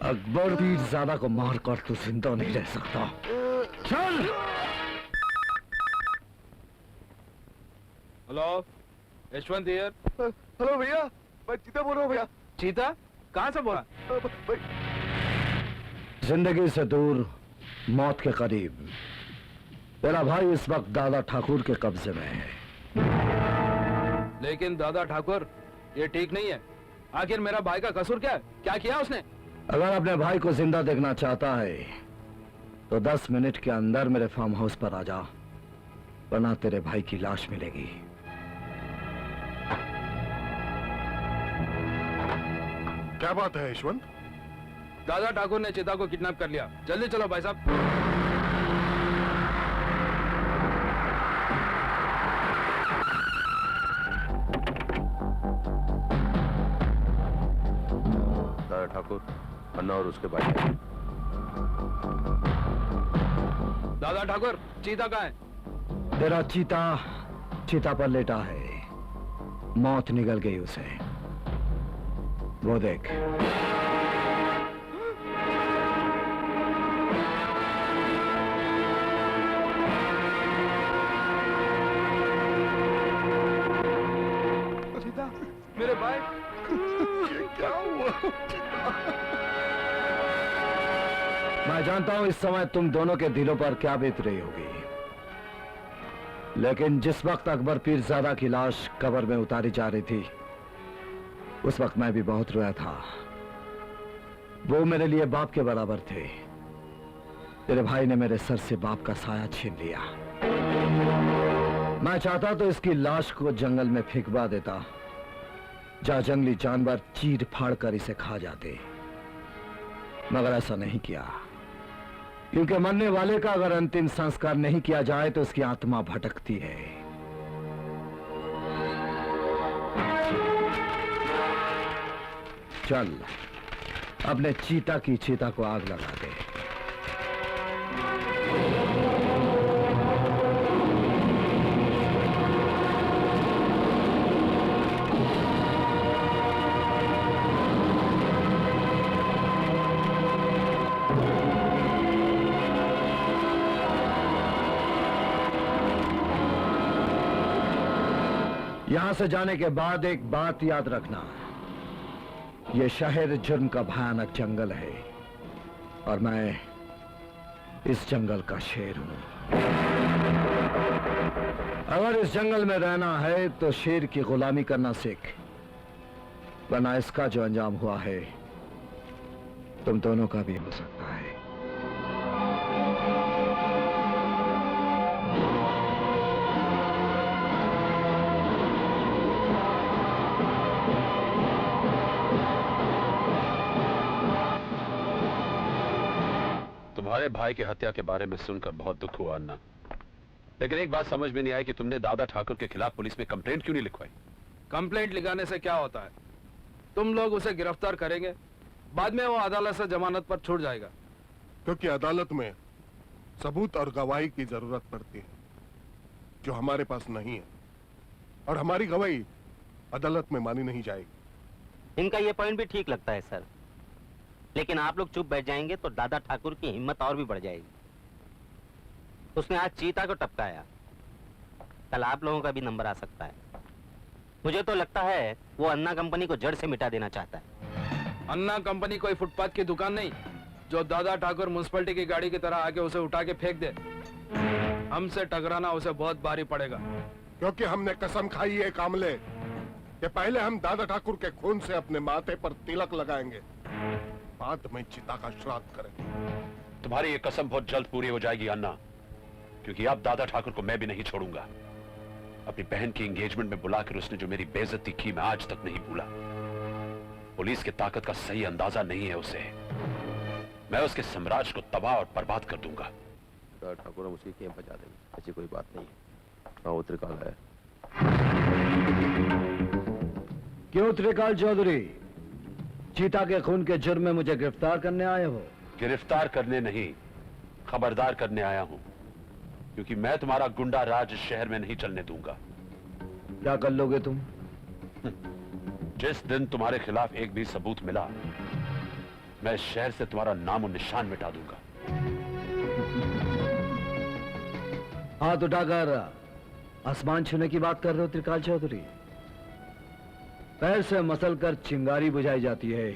अकबर पीरजादा को मारकर तू जिंदा नहीं रह सकता। चल। Hello, Yashwant here. हेलो भैया, मैं चीता बोल रहा हूँ भैया। चीता? कहाँ से बोला? जिंदगी से दूर, मौत के करीब। तेरा भाई इस वक्त दादा ठाकुर के कब्जे में है। लेकिन दादा ठाकुर, ये ठीक नहीं है। आखिर मेरा भाई का कसूर क्या है? क्या किया उसने? अगर अपने भाई को जिंदा देखना चाहता है तो 10 मिनट के अंदर मेरे फार्म हाउस पर आ जा, वरना तेरे भाई की लाश मिलेगी। क्या बात है यशवंत? दादा ठाकुर ने चीता को किडनैप कर लिया। जल्दी चलो भाई साहब। ठाकुर, अन्ना और उसके भाई। दादा ठाकुर, चीता कहाँ है? तेरा चीता चिता पर लेटा है। मौत निगल गई उसे। वो देख। चीता, मेरे भाई। क्या हुआ? मैं जानता हूं इस समय तुम दोनों के दिलों पर क्या बीत रही होगी, लेकिन जिस वक्त अकबर पीरजादा की लाश कब्र में उतारी जा रही थी, उस वक्त मैं भी बहुत रोया था। वो मेरे लिए बाप के बराबर थे। तेरे भाई ने मेरे सर से बाप का साया छीन लिया। मैं चाहता तो इसकी लाश को जंगल में फेंकवा देता, जहां जंगली जानवर चीर फाड़ कर इसे खा जाते, मगर ऐसा नहीं किया, क्योंकि मरने वाले का अगर अंतिम संस्कार नहीं किया जाए तो उसकी आत्मा भटकती है। चल, अपने चीता की चीता को आग लगा दे। यहां से जाने के बाद एक बात याद रखना, यह शहर जुर्म का भयानक जंगल है और मैं इस जंगल का शेर हूं। अगर इस जंगल में रहना है तो शेर की गुलामी करना सीख, वरना इसका जो अंजाम हुआ है तुम दोनों का भी हो सकता है। तुम्हारे भाई की हत्या के बारे में सुनकर बहुत दुख हुआ अन्ना, लेकिन एक बात समझ में नहीं आई कि तुमने दादा ठाकुर के खिलाफ पुलिस में कंप्लेंट क्यों नहीं लिखवाई? कंप्लेंट लिखाने से क्या होता है? तुम लोग उसे गिरफ्तार करेंगे, बाद में वो अदालत से जमानत पर छूट जाएगा। क्योंकि अदालत में सबूत और गवाही की जरूरत पड़ती है, जो हमारे पास नहीं है, और हमारी गवाही अदालत में मानी नहीं जाएगी। इनका ये पॉइंट भी ठीक लगता है सर, लेकिन आप लोग चुप बैठ जाएंगे तो दादा ठाकुर की हिम्मत और भी बढ़ जाएगी। उसने आज चीता को टपकाया, कल आप लोगों का भी नंबर आ सकता है। मुझे तो लगता है वो अन्ना कंपनी को जड़ से मिटा देना चाहता है। अन्ना कंपनी कोई फुटपाथ की दुकान नहीं जो दादा ठाकुर म्युनिसिपैलिटी की गाड़ी की तरह आके उसे उठा के फेंक दे। हमसे टकराना उसे बहुत भारी पड़ेगा। क्योंकि हमने कसम खाई है कामले कि पहले हम दादा ठाकुर के खून से अपने माथे पर तिलक लगाएंगे, बाद में चिता का श्राद्ध करेंगे। तुम्हारी ये कसम बहुत जल्द पूरी हो जाएगी अन्ना, क्योंकि अब दादा ठाकुर को मैं भी नहीं छोड़ूंगा। अपनी बहन की एंगेजमेंट में बुलाकर उसने जो मेरी बेइज्जती की मैं आज तक नहीं भूला। पुलिस की ताकत का सही अंदाजा नहीं है उसे। मैं उसके साम्राज्य को तबाह और बर्बाद कर दूंगा। ठाकुर हम उसकी कैंप बचा देंगे, ऐसी कोई बात नहीं है। हाँ, वो त्रिकाल है। क्यों त्रिकाल चौधरी, चीता के खून के जुर्म में मुझे गिरफ्तार करने आए हो? गिरफ्तार करने नहीं, खबरदार करने आया हूं, क्योंकि मैं तुम्हारा गुंडा राज इस शहर में नहीं चलने दूंगा। क्या कर लोगे तुम? जिस दिन तुम्हारे खिलाफ एक भी सबूत मिला, मैं इस शहर से तुम्हारा नाम और निशान मिटा दूंगा। हाथ उठाकर आसमान छूने की बात कर रहे हो त्रिकाल चौधरी? पैर से मसल कर चिंगारी बुझाई जाती है,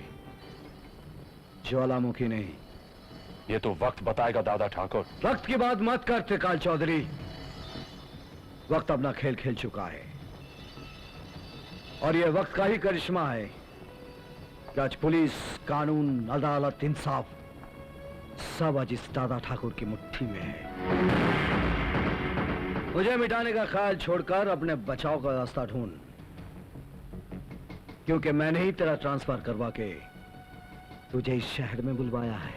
ज्वालामुखी नहीं। ये तो वक्त बताएगा दादा ठाकुर। वक्त की बात मत कर त्रिकाल चौधरी, वक्त अपना खेल खेल चुका है और यह वक्त का ही करिश्मा है कि आज पुलिस, कानून, अदालत, इंसाफ सब आज इस दादा ठाकुर की मुट्ठी में है। मुझे मिटाने का ख्याल छोड़कर अपने बचाव का रास्ता ढूंढ, क्योंकि मैंने ही तेरा ट्रांसफर करवा के तुझे इस शहर में बुलवाया है।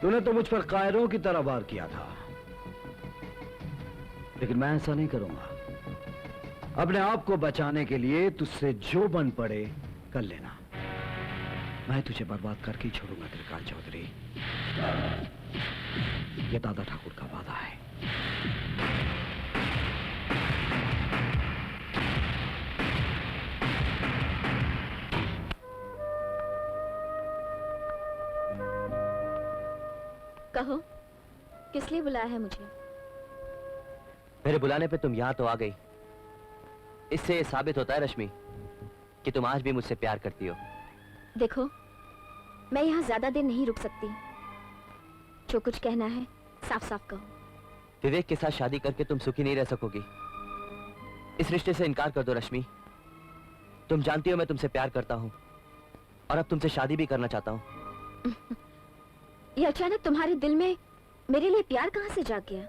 तूने तो मुझ पर कायरों की तरह वार किया था, लेकिन मैं ऐसा नहीं करूंगा। अपने आप को बचाने के लिए तुझसे जो बन पड़े कर लेना, मैं तुझे बर्बाद करके ही छोड़ूंगा त्रिकाल चौधरी। ये दादा ठाकुर का वादा है। कहो, किस लिए बुलाया है मुझे? मेरे बुलाने पे तुम यहाँ तो आ गई। इससे साबित होता है रश्मि कि तुम आज भी मुझसे प्यार करती हो। देखो, मैं यहाँ ज्यादा देर नहीं रुक सकती। जो कुछ कहना है साफ साफ कहो। विवेक के साथ शादी करके तुम सुखी नहीं रह सकोगी। इस रिश्ते से इनकार कर दो रश्मि। तुम जानती हो मैं तुमसे प्यार करता हूँ और अब तुमसे शादी भी करना चाहता हूँ। ये अचानक तुम्हारे दिल में मेरे लिए प्यार कहां से जाग गया?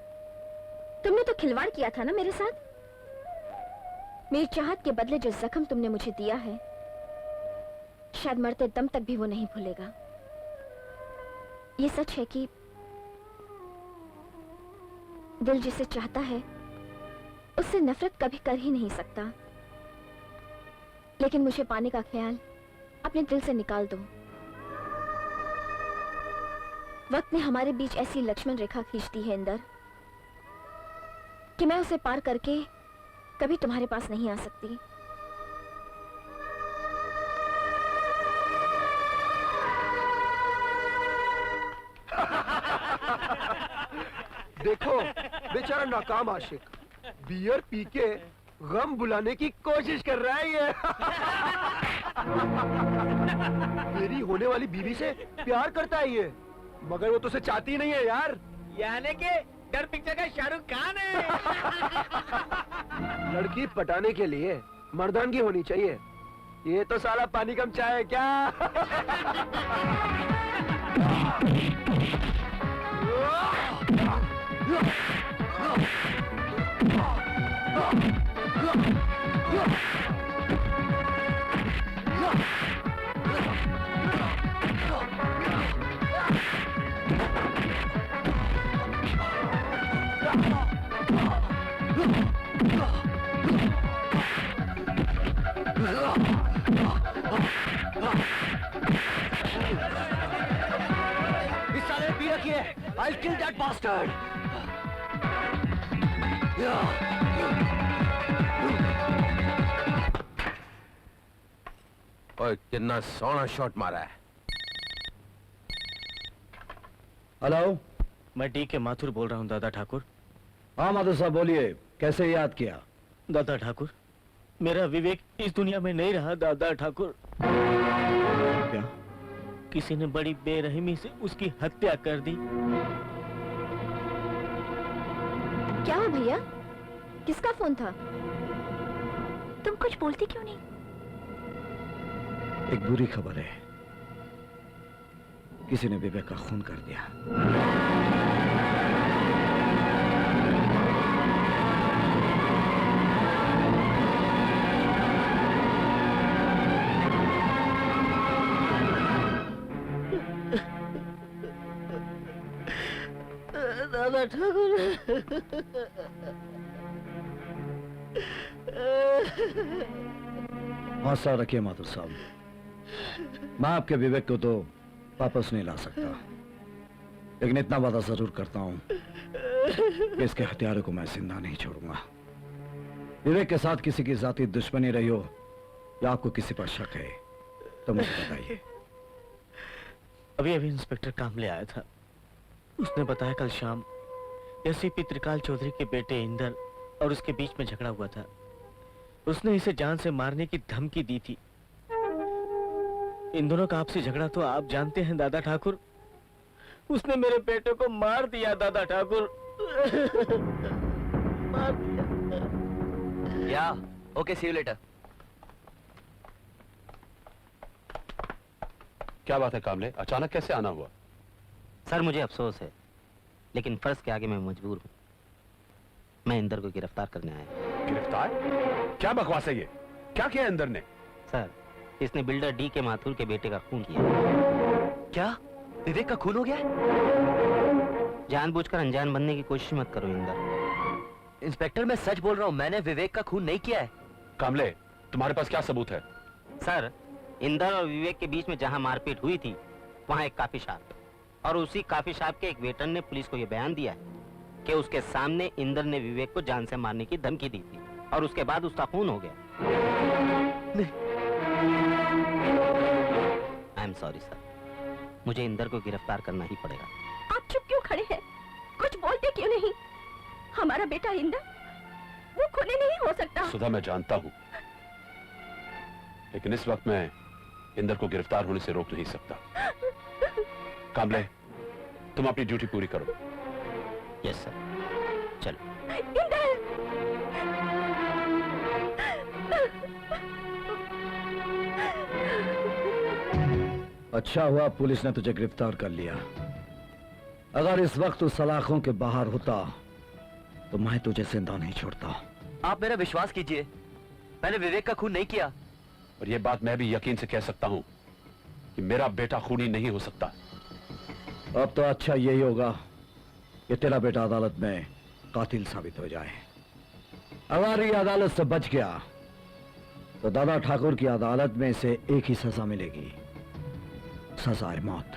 तुमने तो खिलवाड़ किया था ना मेरे साथ। मेरी चाहत के बदले जो जख्म तुमने मुझे दिया है, शायद मरते दम तक भी वो नहीं भूलेगा। ये सच है कि दिल जिसे चाहता है उससे नफरत कभी कर ही नहीं सकता, लेकिन मुझे पाने का ख्याल अपने दिल से निकाल दो। वक्त ने हमारे बीच ऐसी लक्ष्मण रेखा खींच दी है इंदर कि मैं उसे पार करके कभी तुम्हारे पास नहीं आ सकती। देखो, बेचारा नाकाम आशिक बियर पी के गम बुलाने की कोशिश कर रहा है ये। मेरी होने वाली बीवी से प्यार करता है ये, मगर वो तो उसे चाहती ही नहीं है यार। यानी कि डर पिक्चर का शाहरुख खान है। लड़की पटाने के लिए मर्दानगी होनी चाहिए। ये तो साला पानी कम चाय है क्या? इस साले पी रखी है। I'll kill that bastard. ओए, कितना सोना शॉट मारा है। हेलो, मैं डी के माथुर बोल रहा हूँ दादा ठाकुर। हाँ माधव साहब बोलिए। कैसे याद किया? दादा ठाकुर, मेरा विवेक इस दुनिया में नहीं रहा दादा ठाकुर। क्या? किसी ने बड़ी बेरहमी से उसकी हत्या कर दी। क्या हुआ भैया? किसका फोन था? तुम कुछ बोलते क्यों नहीं? एक बुरी खबर है, किसी ने विवेक का खून कर दिया। दादा ठाकुर, हौसला रखिए माधुर साहब, मैं आपके विवेक को तो वापस नहीं ला सकता, लेकिन इतना वादा जरूर करता हूं कि इसके हथियारों को मैं जिंदा नहीं छोड़ूंगा। विवेक के साथ किसी की जाती दुश्मनी रही हो या आपको किसी पर शक है तो मुझे बताइए। अभी अभी इंस्पेक्टर कामले आया था, उसने बताया कल शाम एसीपी त्रिकाल चौधरी के बेटे इंदर और उसके बीच में झगड़ा हुआ था। उसने इसे जान से मारने की धमकी दी थी। इन दोनों का आपसी झगड़ा तो आप जानते हैं दादा ठाकुर। उसने मेरे बेटे को मार दिया दादा ठाकुर। मार दिया। या ओके, सी यू लेटर। क्या बात है कामले, अचानक कैसे आना हुआ? सर मुझे अफसोस है, लेकिन फर्ज के आगे मैं मजबूर हूँ। मैं इंदर को गिरफ्तार करने आया। गिरफ्तार? क्या बकवास है ये? क्या किया इंदर ने? सर, इसने बिल्डर डी के माथुर के बेटे का खून किया। क्या विवेक का खून हो गया है? जानबूझकर अनजान बनने की कोशिश मत करो इंदर। इंस्पेक्टर, मैं सच बोल रहा हूँ, मैंने विवेक का खून नहीं किया है। कामले, तुम्हारे पास क्या सबूत है? सर, इंदर और विवेक के बीच में जहां मारपीट हुई थी वहां एक काफी शॉप, और उसी काफी शॉप के एक वेटर ने पुलिस को यह बयान दिया है कि उसके सामने इंदर ने विवेक को जान से मारने की धमकी दी थी और उसके बाद उसका खून हो गया। आई एम सॉरी सर, मुझे इंदर को गिरफ्तार करना ही पड़ेगा। आप चुप क्यों खड़े हैं? कुछ बोलते क्यों नहीं? हमारा बेटा इंदर वो खूनी नहीं हो सकता। सुधा, मैं जानता हूं, लेकिन इस वक्त मैं इंदर को गिरफ्तार होने से रोक नहीं सकता। कामले, तुम अपनी ड्यूटी पूरी करो। यस सर, चलो। अच्छा हुआ पुलिस ने तुझे गिरफ्तार कर लिया। अगर इस वक्त तू सलाखों के बाहर होता तो मैं तुझे जिंदा नहीं छोड़ता। आप मेरा विश्वास कीजिए, मैंने विवेक का खून नहीं किया। और यह बात मैं भी यकीन से कह सकता हूं कि मेरा बेटा खूनी नहीं हो सकता। अब तो अच्छा यही होगा कि तेरा बेटा अदालत में कातिल साबित हो जाए। अगर ये अदालत से बच गया तो दादा ठाकुर की अदालत में इसे एक ही सजा मिलेगी, सजाए मौत।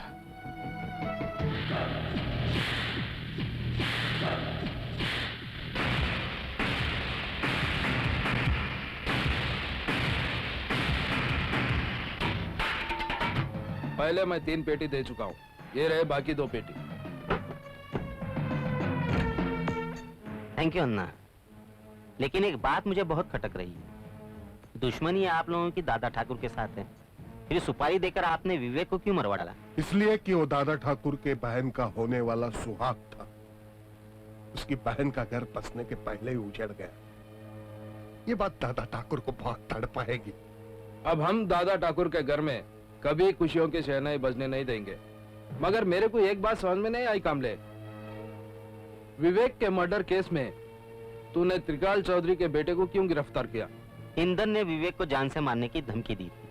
पहले मैं 3 पेटी दे चुका हूँ, ये रहे बाकी 2 पेटी। थैंक यू अन्ना, लेकिन एक बात मुझे बहुत खटक रही है। दुश्मनी आप लोगों की दादा ठाकुर के साथ है, फिर सुपारी देकर आपने विवेक को क्यों मरवा डाला? इसलिए कि वो दादा ठाकुर के बहन का होने वाला सुहाग था। उसकी बहन का घर बसने के पहले ही उजड़ गया। ये बात दादा ठाकुर को बहुत तड़पाएगी। अब हम दादा ठाकुर के घर में कभी खुशियों के शहनाई बजने नहीं देंगे। मगर मेरे को एक बात समझ में नहीं आई कामले, विवेक के मर्डर केस में तूने त्रिकाल चौधरी के बेटे को क्यों गिरफ्तार किया? इंदर ने विवेक को जान से मारने की धमकी दी थी,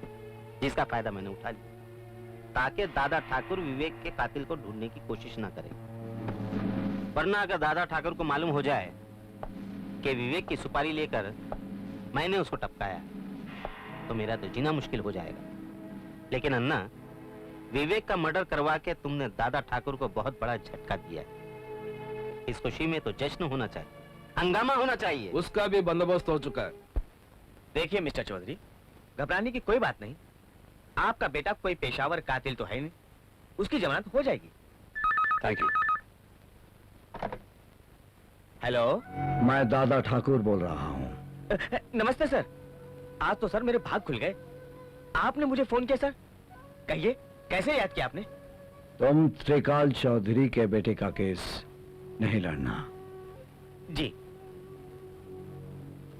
जिसका फायदा मैंने उठा लिया ताकि दादा ठाकुर विवेक के कातिल को ढूंढने की कोशिश ना करे। वरना अगर दादा ठाकुर को मालूम हो जाए कि विवेक की सुपारी लेकर मैंने उसको टपकाया तो मेरा तो जीना मुश्किल हो जाएगा। लेकिन अन्ना, विवेक का मर्डर करवा के तुमने दादा ठाकुर को बहुत बड़ा झटका दिया है। इस खुशी में तो जश्न होना चाहिए, हंगामा होना चाहिए। उसका भी बंदोबस्त हो चुका है। देखिए मिस्टर चौधरी, घबराने की कोई बात नहीं। आपका बेटा कोई पेशावर कातिल तो है नहीं, उसकी जमानत हो जाएगी। Thank you. हेलो। मैं दादा ठाकुर बोल रहा हूँ। नमस्ते सर। आज तो सर मेरे भाग खुल गए। आपने मुझे फोन किया सर। कहिए कैसे याद किया आपने? तुम त्रिकाल चौधरी के बेटे का केस नहीं लड़ना। जी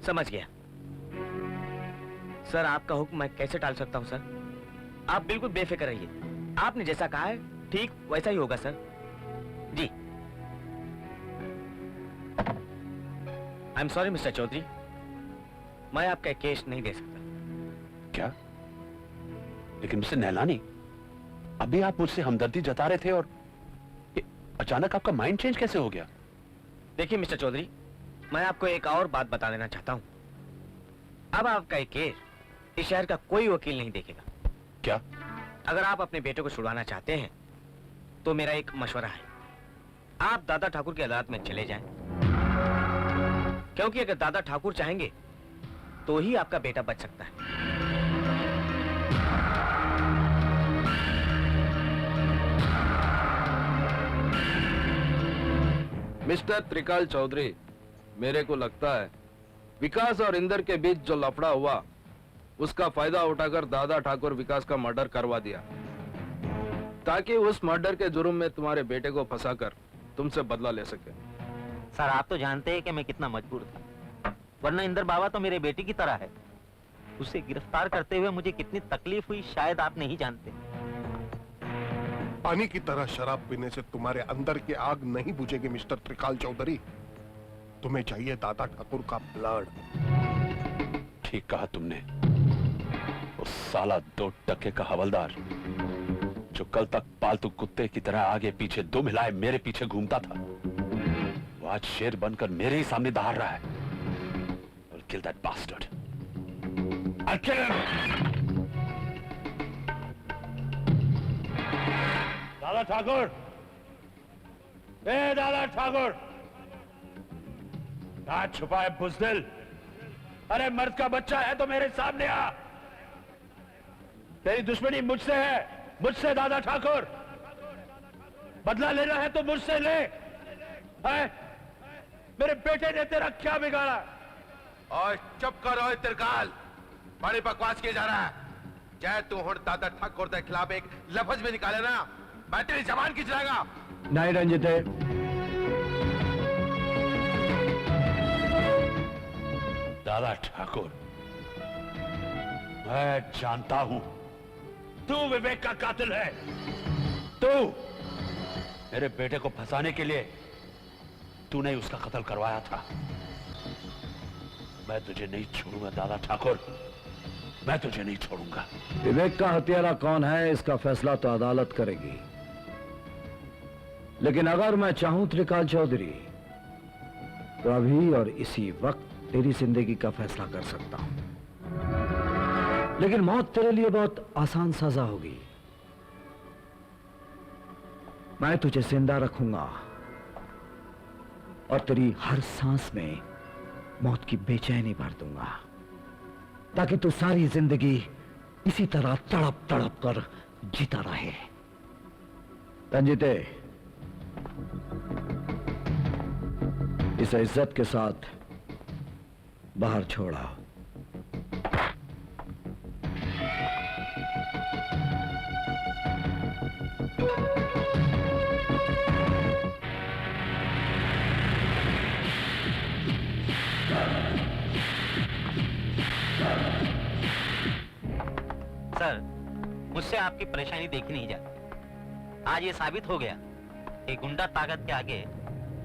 समझ गया सर। आपका हुक्म मैं कैसे टाल सकता हूं सर? आप बिल्कुल बेफिक्र रहिए। आपने जैसा कहा है ठीक वैसा ही होगा सर। जी। I am sorry mister Chaudhary, मैं आपका केस नहीं दे सकता। क्या? लेकिन मिस्टर नहलानी, अभी आप मुझसे हमदर्दी जता रहे थे और ये अचानक आपका माइंड चेंज कैसे हो गया? देखिए मिस्टर चौधरी, मैं आपको एक और बात बता देना चाहता हूं। अब आपका एक केस इस शहर का कोई वकील नहीं देखेगा। क्या? अगर आप अपने बेटे को छुड़वाना चाहते हैं तो मेरा एक मशवरा है, आप दादा ठाकुर की अदालत में चले जाएं। क्योंकि अगर दादा ठाकुर चाहेंगे तो ही आपका बेटा बच सकता है। मिस्टर त्रिकाल चौधरी, मेरे को लगता है विकास और इंदर के बीच जो लफड़ा हुआ उसका फायदा उठाकर दादा ठाकुर विकास का मर्डर करवा दिया, ताकि उस मर्डर के जुर्म में तुम्हारे बेटे को फंसाकर तुमसे बदला ले सके। सर आप तो जानते हैं कि मैं कितना मजबूर था, वरना इंदर बाबा तो मेरे बेटे की तरह है। उसे गिरफ्तार करते हुए मुझे कितनी तकलीफ हुई शायद आप नहीं जानते। पानी की तरह शराब पीने से तुम्हारे अंदर की आग नहीं बुझेगी मिस्टर त्रिकाल चौधरी। तुम्हें चाहिए दादा ठाकुर का ब्लड। ठीक कहा तुमने। उस साला 2 टके का हवलदार जो कल तक पालतू कुत्ते की तरह आगे पीछे दुम हिलाए मेरे पीछे घूमता था, वो आज शेर बनकर मेरे ही सामने दहाड़ रहा है। I'll kill that bastard. I'll kill him. दादा ठाकुर, दादा ठाकुर, कहां छुपा है बुज़दिल? अरे मर्द का बच्चा है तो मेरे सामने आ। तेरी दुश्मनी मुझसे है, मुझसे दादा ठाकुर। बदला लेना है तो मुझसे ले। है? मेरे बेटे ने तेरा क्या बिगाड़ा? और चुप करो त्रिकाल, बड़ी बकवास किए जा रहा है। जय तू हुण दादा ठाकुर के खिलाफ एक लफ्ज भी निकाले ना, मैं तेरी जबान खींच लाएगा। नहीं रंजिते, दादा ठाकुर, मैं जानता हूं तू विवेक का कातिल है। तू मेरे बेटे को फंसाने के लिए तूने उसका कत्ल करवाया था। मैं तुझे नहीं छोड़ूंगा दादा ठाकुर, मैं तुझे नहीं छोड़ूंगा। विवेक का हत्यारा कौन है इसका फैसला तो अदालत करेगी, लेकिन अगर मैं चाहूं त्रिकाल चौधरी तो अभी और इसी वक्त तेरी जिंदगी का फैसला कर सकता हूं। लेकिन मौत तेरे लिए बहुत आसान सजा होगी। मैं तुझे जिंदा रखूंगा और तेरी हर सांस में मौत की बेचैनी भर दूंगा, ताकि तू सारी जिंदगी इसी तरह तड़प तड़प कर जीता रहे। रंजिते, इसे इज्जत के साथ बाहर छोड़ा। सर मुझसे आपकी परेशानी देखी नहीं जाती। आज ये साबित हो गया कि गुंडा ताकत के आगे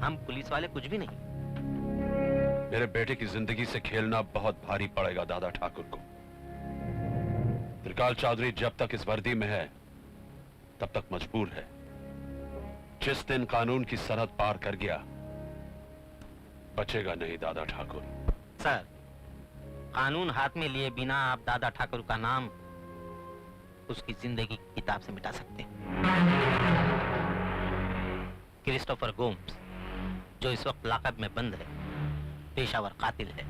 हम पुलिस वाले कुछ भी नहीं। मेरे बेटे की जिंदगी से खेलना बहुत भारी पड़ेगा दादा ठाकुर को। त्रिकाल चौधरी जब तक इस वर्दी में है तब तक मजबूर है। जिस दिन कानून की सरहद पार कर गया बचेगा नहीं दादा ठाकुर। सर कानून हाथ में लिए बिना आप दादा ठाकुर का नाम उसकी जिंदगी की किताब से मिटा सकते हैं। क्रिस्टोफर गोम्स जो इस वक्त लाकअप में बंद है, पेशावर कातिल है।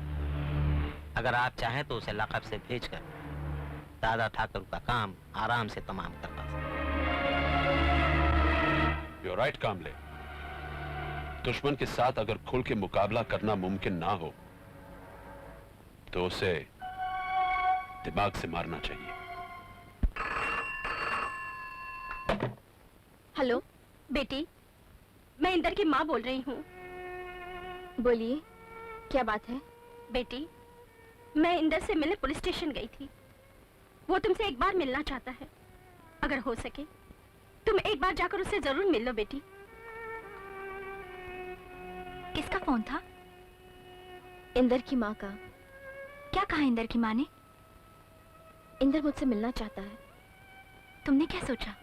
अगर आप चाहें तो उसे लाकअप से भेजकर दादा ठाकुर का काम आराम से तमाम करवा सकते। You're right, कामले। दुश्मन के साथ अगर खुल के मुकाबला करना मुमकिन ना हो तो उसे दिमाग से मारना चाहिए। हेलो बेटी, मैं इंदर की माँ बोल रही हूँ। बोलिए, क्या बात है? बेटी, मैं इंदर से मिलने पुलिस स्टेशन गई थी। वो तुमसे एक बार मिलना चाहता है। अगर हो सके तुम एक बार जाकर उससे जरूर मिल लो बेटी। किसका फोन था? इंदर की माँ का। क्या कहा इंदर की माँ ने? इंदर मुझसे मिलना चाहता है। तुमने क्या सोचा?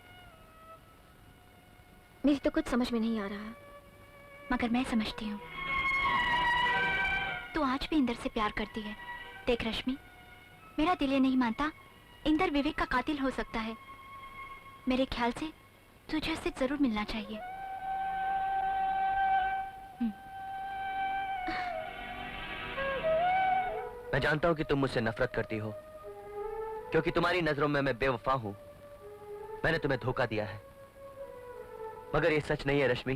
मेरी तो कुछ समझ में नहीं आ रहा, मगर मैं समझती हूँ। तू आज भी इंदर से प्यार करती है। देख रश्मि, मेरा दिल ये नहीं मानता इंदर विवेक का कातिल हो सकता है। मेरे ख्याल से तुझे उससे जरूर मिलना चाहिए। मैं जानता हूं कि तुम मुझसे नफरत करती हो, क्योंकि तुम्हारी नजरों में मैं बेवफा हूं। मैंने तुम्हें धोखा दिया है, मगर ये सच नहीं है रश्मि।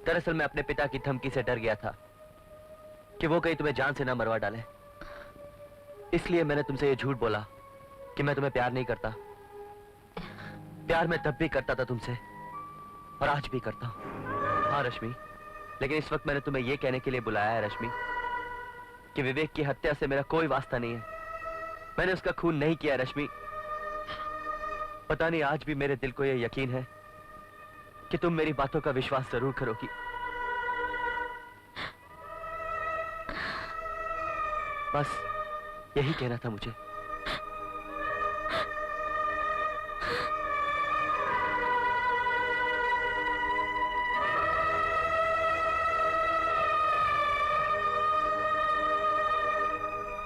दरअसल मैं अपने पिता की धमकी से डर गया था कि वो कहीं तुम्हें जान से ना मरवा डाले। इसलिए मैंने तुमसे ये झूठ बोला कि मैं तुम्हें प्यार नहीं करता। प्यार मैं तब भी करता था तुमसे, और आज भी करता हूं। हाँ रश्मि, लेकिन इस वक्त मैंने तुम्हें यह कहने के लिए बुलाया है रश्मि कि विवेक की हत्या से मेरा कोई वास्ता नहीं है। मैंने उसका खून नहीं किया रश्मि। पता नहीं आज भी मेरे दिल को यह यकीन है कि तुम मेरी बातों का विश्वास जरूर करोगी। बस यही कहना था मुझे।